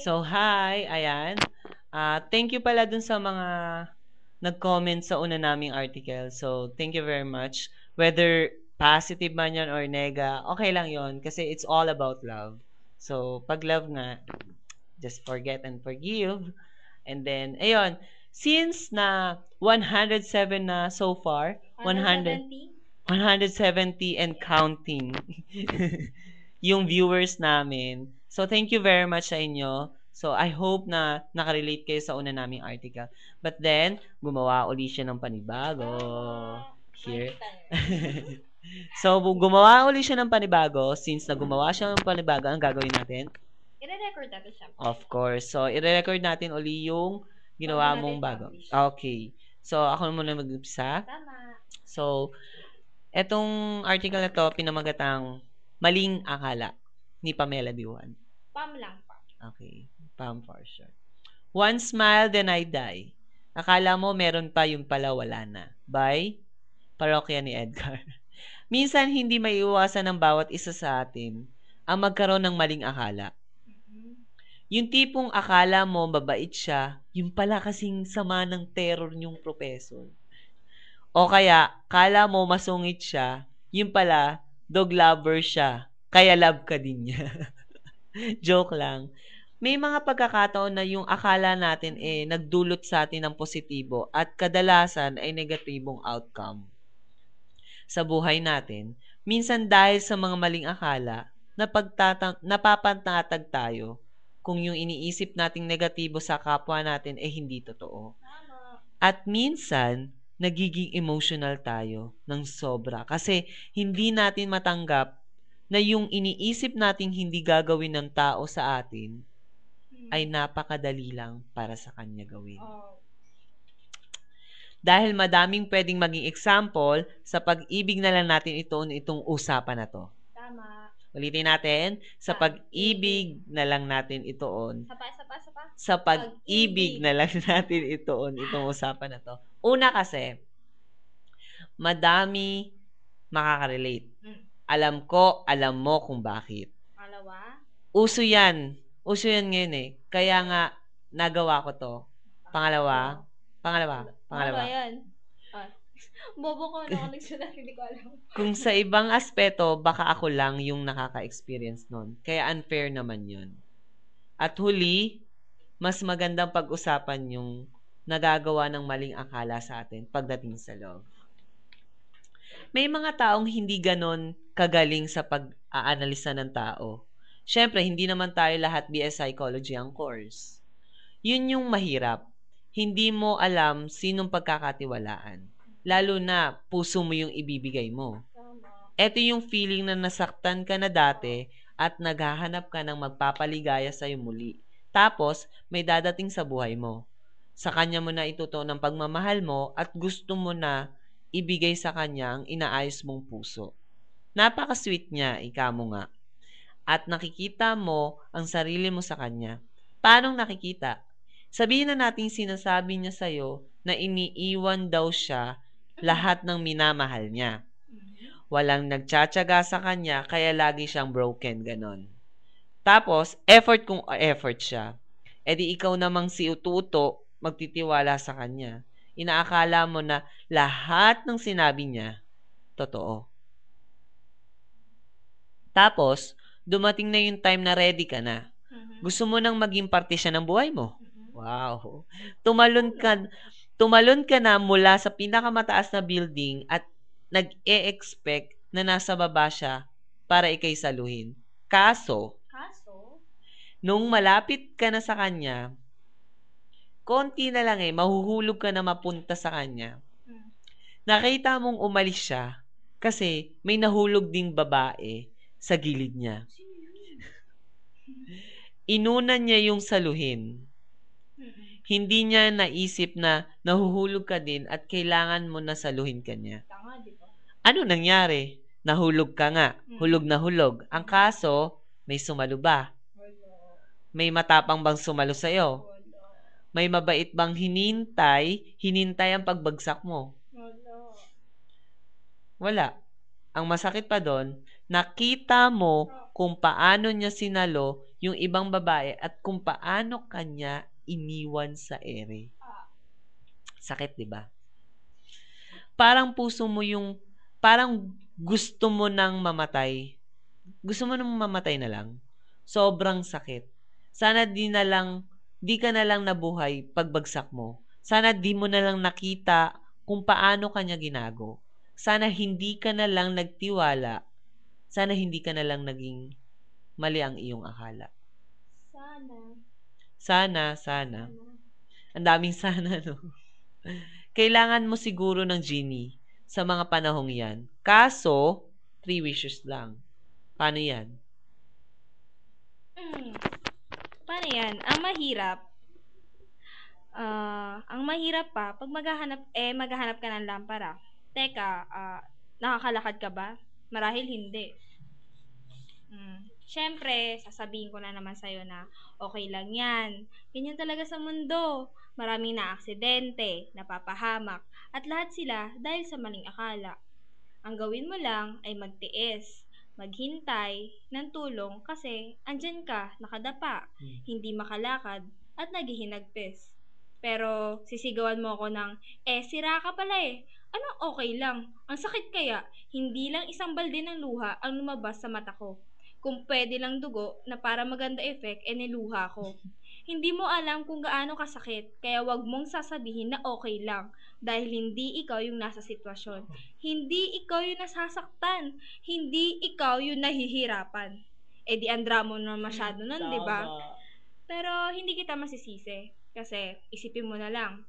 So, hi, ayan. Thank you pala dun sa mga nag-comment sa una naming article. So, thank you very much. Whether positive man yan or nega, okay lang yon kasi it's all about love. So, pag love nga, just forget and forgive. And then, ayun, since na 107 na so far, 100, 170 and counting yung viewers namin. So, thank you very much sa inyo. So, I hope na nakarelate kayo sa una naming article. But then, gumawa uli siya ng panibago. Here. So, gumawa uli siya ng panibago. Since na gumawa siya ng panibago, ang gagawin natin? I-record natin siya. Of course. So, i-record natin uli yung ginawa mong bago. Okay. So, ako muna mag-umpisa. Tama. So, etong article na to, pinamagatang Maling Akala ni Pamela Diwan. Pam lang pa. Okay. Pam for sure. One smile, then I die. Akala mo meron pa, yung pala wala na. By Parokya ni Edgar. Minsan, hindi maiiwasan ng bawat isa sa atin ang magkaroon ng maling akala. Yung tipong akala mo mabait siya, yung pala kasing sama ng terror niyong professor. O kaya, kala mo masungit siya, yung pala, dog lover siya, kaya love ka din niya. Joke lang. May mga pagkakataon na yung akala natin nagdulot sa atin ng positibo at kadalasan ay negatibong outcome sa buhay natin. Minsan dahil sa mga maling akala, napapanatag tayo kung yung iniisip nating negatibo sa kapwa natin hindi totoo. At minsan, nagiging emotional tayo ng sobra kasi hindi natin matanggap na yung iniisip nating hindi gagawin ng tao sa atin ay napakadali lang para sa kanya gawin. Dahil madaming pwedeng maging example, sa pag-ibig na lang natin itong usapan na to. Tama. Ulitin natin, sa pag-ibig na lang natin itoon. Sa pag-ibig na lang natin itoon itong usapan na to. Una kasi, madami makaka-relate. Alam ko, alam mo kung bakit. Alawa? Uso yan. Uso yan ngayon Kaya nga, nagawa ko to. Pangalawa. Ano yan? Bobo ko na ako nagsulat, hindi ko alam. Kung sa ibang aspeto, baka ako lang yung nakaka-experience nun. Kaya unfair naman yun. At huli, mas magandang pag-usapan yung nagagawa ng maling akala sa atin pagdating sa love. May mga taong hindi ganon kagaling sa pag-aanalisa ng tao. Siyempre, hindi naman tayo lahat BS Psychology ang course. Yun yung mahirap. Hindi mo alam sinong pagkakatiwalaan. Lalo na, puso mo yung ibibigay mo. Ito yung feeling na nasaktan ka na dati at naghahanap ka ng magpapaligaya sa'yo muli. Tapos, may dadating sa buhay mo. Sa kanya mo na itutuon ng pagmamahal mo at gusto mo na ibigay sa kanya ang inaayos mong puso. Napaka-sweet niya, ika mo nga. At nakikita mo ang sarili mo sa kanya. Paano nakikita? Sabihin na natin sinasabi niya sa'yo na iniiwan daw siya lahat ng minamahal niya. Walang nagtsatsaga sa kanya kaya lagi siyang broken, ganon. Tapos, effort kung effort siya. Di ikaw namang si ututo magtitiwala sa kanya. Inaakala mo na lahat ng sinabi niya, totoo. Tapos, dumating na yung time na ready ka na. Gusto mo nang maging parte siya ng buhay mo. Wow. Tumalon ka na mula sa pinakamataas na building at nag-e-expect na nasa baba siya para ikay saluhin. Kaso, nung malapit ka na sa kanya, konti na lang mahuhulog ka na mapunta sa kanya. Nakita mong umalis siya kasi may nahulog ding babae sa gilid niya. Inuna niya yung saluhin. Hindi niya naisip na nahuhulog ka din at kailangan mo na saluhin ka niya. Ano nangyari? Nahulog ka nga. Hulog na hulog. Ang kaso, may sumalo ba? May matapang bang sumalo sa'yo? May mabait bang hinintay ang pagbagsak mo? Wala. ang masakit pa doon, nakita mo kung paano niya sinalo yung ibang babae at kung paano kanya iniwan sa ere. Sakit, di ba? Parang puso mo yung, parang gusto mo nang mamatay. Gusto mo nang mamatay na lang. Sobrang sakit. Sana di ka na lang nabuhay pagbagsak mo. Sana di mo na lang nakita kung paano kanya ginago. Sana hindi ka na lang nagtiwala. Sana hindi ka na lang naging mali ang iyong akala. Sana. Ang daming sana, no? Kailangan mo siguro ng genie sa mga panahong yan. Kaso, 3 wishes lang. Paano yan? Paano yan? Ang mahirap pa, pag maghahanap ka ng lampara. Teka, nakakalakad ka ba? Marahil hindi. Siyempre, sasabihin ko na naman sa'yo na okay lang yan. Ganyan talaga sa mundo. Maraming na-aksidente, napapahamak, at lahat sila dahil sa maling akala. Ang gawin mo lang ay magtiis, maghintay ng tulong kasi andyan ka, nakadapa, hindi makalakad, at naghihinagpis. Pero sisigawan mo ako ng, sira ka pala eh. Anong okay lang? Ang sakit kaya, hindi lang isang balde ng luha ang lumabas sa mata ko. Kung pwede lang dugo na para maganda effect, niluha ko. Hindi mo alam kung gaano kasakit, kaya wag mong sasabihin na okay lang dahil hindi ikaw yung nasa sitwasyon. Hindi ikaw yung nasasaktan. Hindi ikaw yung nahihirapan. Di ang drama na masyado nun, di ba? Pero hindi kita masisisi. Kasi isipin mo na lang,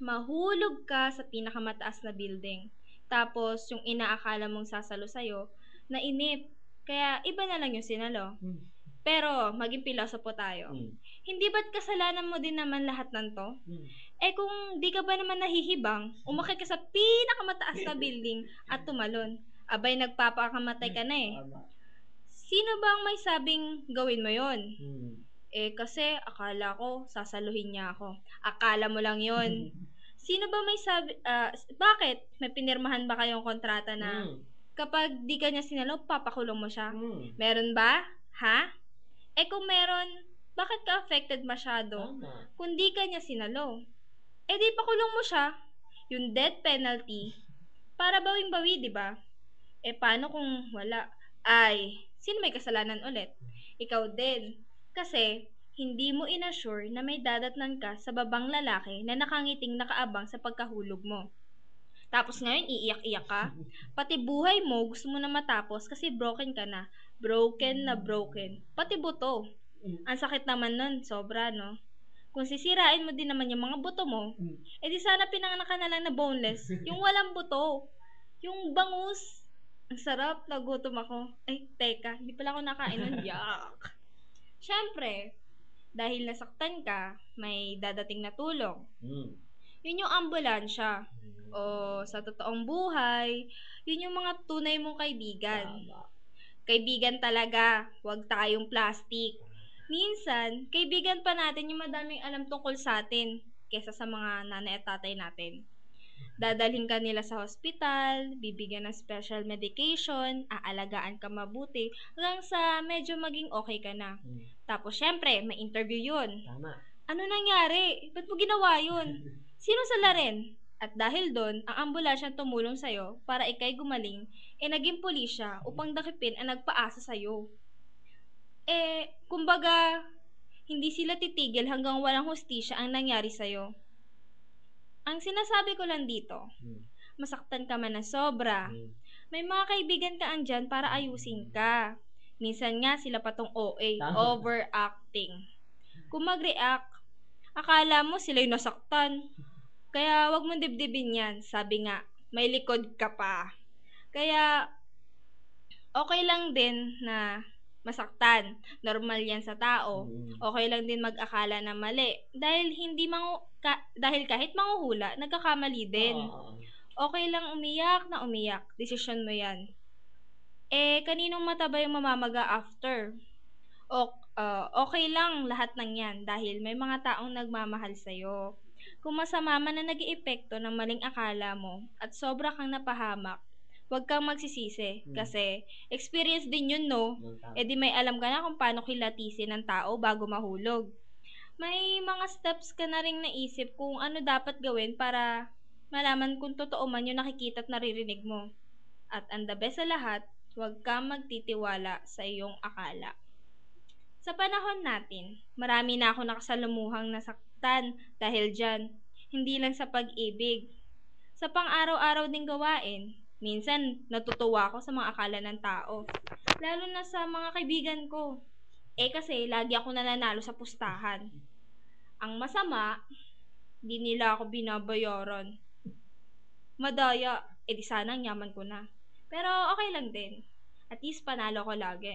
mahulog ka sa pinakamataas na building. Tapos yung inaakala mong sasalo sa'yo, nainip. Kaya iba na lang yung sinalo. Pero maging pilosopo tayo. Hindi ba't kasalanan mo din naman lahat ng to? Kung di ka ba naman nahihibang, umakyat ka sa pinakamataas na building at tumalon. Abay, nagpapakamatay ka na eh. Sino bang may sabing gawin mo yon? Kasi akala ko sasaluhin niya ako. Akala mo lang yon. Sino ba may sabi, bakit? May pinirmahan ba kayong kontrata na kapag di ka niya sinalo, papakulong mo siya? Meron ba? Ha? Kung meron, bakit ka affected masyado? Kung di ka niya sinalo. Di pakulong mo siya. Yung death penalty, para bawing-bawi, di ba? Paano kung wala? Sino may kasalanan ulit? Ikaw din. Kasi, hindi mo inassure na may dadatnan ka sa babang lalaki na nakangiting nakaabang sa pagkahulog mo. Tapos ngayon, iiyak-iyak ka. Pati buhay mo, gusto mo na matapos kasi broken ka na. Broken na broken. Pati buto. Ang sakit naman nun, sobra, no? Kung sisirain mo din naman yung mga buto mo, di sana pinanganak ka na lang na boneless. Yung walang buto. Yung bangus. Ang sarap, nagutom ako. Teka, hindi pala ako nakain nun. Yuck. Siyempre, dahil nasaktan ka, may dadating na tulong. Yun yung ambulansya. O sa totoong buhay, yun yung mga tunay mong kaibigan. Kaibigan talaga, wag tayong plastic. Minsan, kaibigan pa natin yung madaming alam tungkol sa atin kesa sa mga nanay at tatay natin. Dadalhin ka nila sa hospital, bibigyan ng special medication, aalagaan ka mabuti, hanggang sa medyo maging okay ka na. Tapos syempre, may interview yun. Tama. Ano nangyari? Ba't mo ginawa yun? Sino sala rin? At dahil doon, ang ambulansya tumulong sa'yo para ikay gumaling, naging pulisya upang dakipin ang nagpaasa sa'yo. Kumbaga, hindi sila titigil hanggang walang hustisya ang nangyari sa'yo. Ang sinasabi ko lang dito, masaktan ka man na sobra, may mga kaibigan ka andyan para ayusin ka. Minsan nga sila patong OA, overacting. Kung mag-react, akala mo sila yung nasaktan. Kaya wag mong dibdibin yan. Sabi nga, may likod ka pa. Kaya, okay lang din na masaktan. Normal yan sa tao. Okay lang din mag-akala na mali. Dahil dahil kahit manghuhula, nagkakamali din. Okay lang umiyak na umiyak. Desisyon mo yan. Kaninong mata ba yung mamamaga after? Okay lang lahat ng yan dahil may mga taong nagmamahal sa'yo. Kung masama man na nag-iepekto ng maling akala mo at sobra kang napahamak, huwag kang magsisisi. Hmm. Kasi, experience din yun, no? Yung tama. E di may alam ka na kung paano kilatisin ng tao bago mahulog. May mga steps ka na ring naisip kung ano dapat gawin para malaman kung totoo man yung nakikita at naririnig mo. At ang the best sa lahat, huwag kang magtitiwala sa iyong akala. Sa panahon natin, marami na ako nakasalumuhang nasaktan dahil dyan. Hindi lang sa pag-ibig. Sa pang-araw-araw ding gawain, minsan natutuwa ako sa mga akala ng tao. Lalo na sa mga kaibigan ko. Kasi lagi ako nananalo sa pustahan. Ang masama, di nila ako binabayaran. Madaya, di sana ang yaman ko na. Pero okay lang din. At least panalo ko lagi.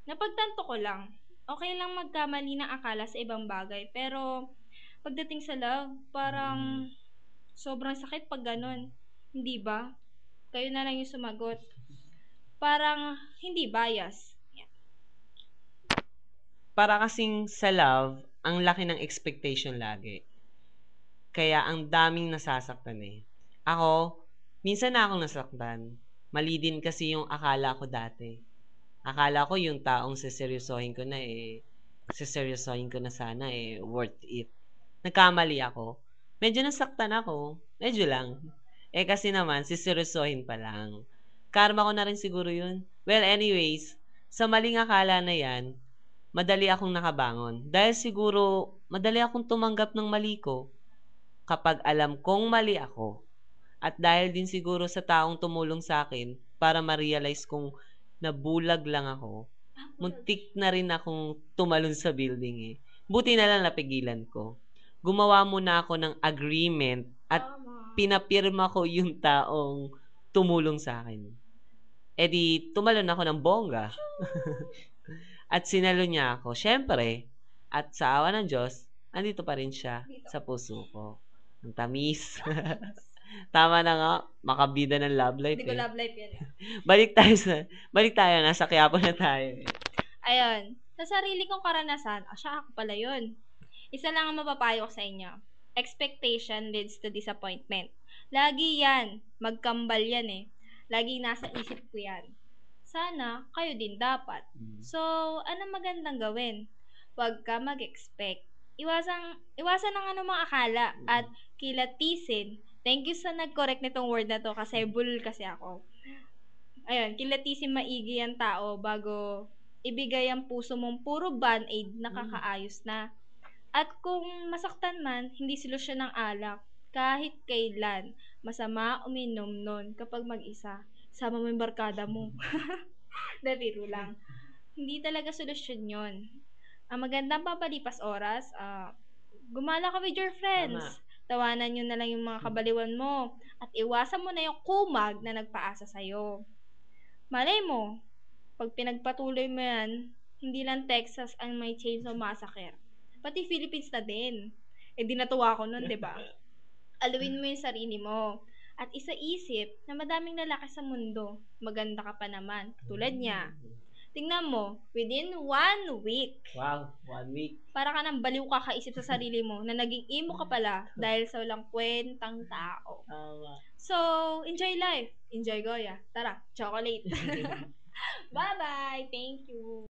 Napagtanto ko lang. Okay lang magkamali ng akala sa ibang bagay. Pero pagdating sa love, parang sobrang sakit pag ganun. Hindi ba? Kayo na lang yung sumagot. Parang hindi bias. Yan. Para kasing sa love, ang laki ng expectation lagi. Kaya ang daming nasasaktan eh. Ako, minsan na akong nasaktan. Mali din kasi yung akala ko dati. Akala ko yung taong seseryosohin ko na seseryosohin ko na sana worth it. Nagkamali ako. Medyo nasaktan ako. Medyo lang. Kasi naman, seseryosohin pa lang. Karma ko na rin siguro yun. Well, anyways, sa maling akala na yan, madali akong nakabangon. Dahil siguro, madali akong tumanggap ng mali ko kapag alam kong mali ako. At dahil din siguro sa taong tumulong sa akin para ma-realize kong nabulag lang ako, muntik na rin akong tumalon sa building eh. Buti na lang napigilan ko. Gumawa muna ako ng agreement at pinapirma ko yung taong tumulong sa akin. Di tumalon ako ng bongga. At sinalo niya ako. Siyempre, at sa awa ng Diyos, andito pa rin siya sa puso ko. Ang tamis. Tama na nga, makabida ng love life Hindi ko love life yan. Balik tayo, nasa Quiapo na tayo. Ayun, sa sarili kong karanasan, siya ako pala yun. Isa lang ang mapapayo ko sa inyo. Expectation leads to disappointment. Lagi yan. Magkambal yan eh. Lagi nasa isip ko yan. Sana, kayo din dapat. So, ano magandang gawin? Huwag ka mag-expect. Iwasan ang anumang akala at kilatisin. Thank you sa nag-correct nitong word na to kasi bulol kasi ako. Ayun, kilatisin maigi ang tao bago ibigay ang puso mong puro band-aid na kakaayos na. At kung masaktan man, hindi solusyon ng alak. Kahit kailan, masama uminom nun kapag mag-isa. Sama mo yung barkada mo. Biro lang. Hindi talaga solusyon yon. Ang magandang papalipas oras, gumala ka with your friends. Tawanan nyo na lang yung mga kabaliwan mo. At iwasan mo na yung kumag na nagpaasa sa'yo. Malay mo, pag pinagpatuloy mo yan, hindi lang Texas ang may Chainsaw Massacre. Pati Philippines na din. Di natuwa ko nun, di ba? Aluin mo yung sarili mo. At isaisip na madaming lalaki sa mundo. Maganda ka pa naman. Tulad niya. Tingnan mo, within 1 week. Wow, 1 week. Para ka nang baliw kakaisip sa sarili mo na naging emo ka pala dahil sa walang kwentang tao. So, enjoy life. Enjoy Goya. Tara, chocolate. Bye-bye. Thank you.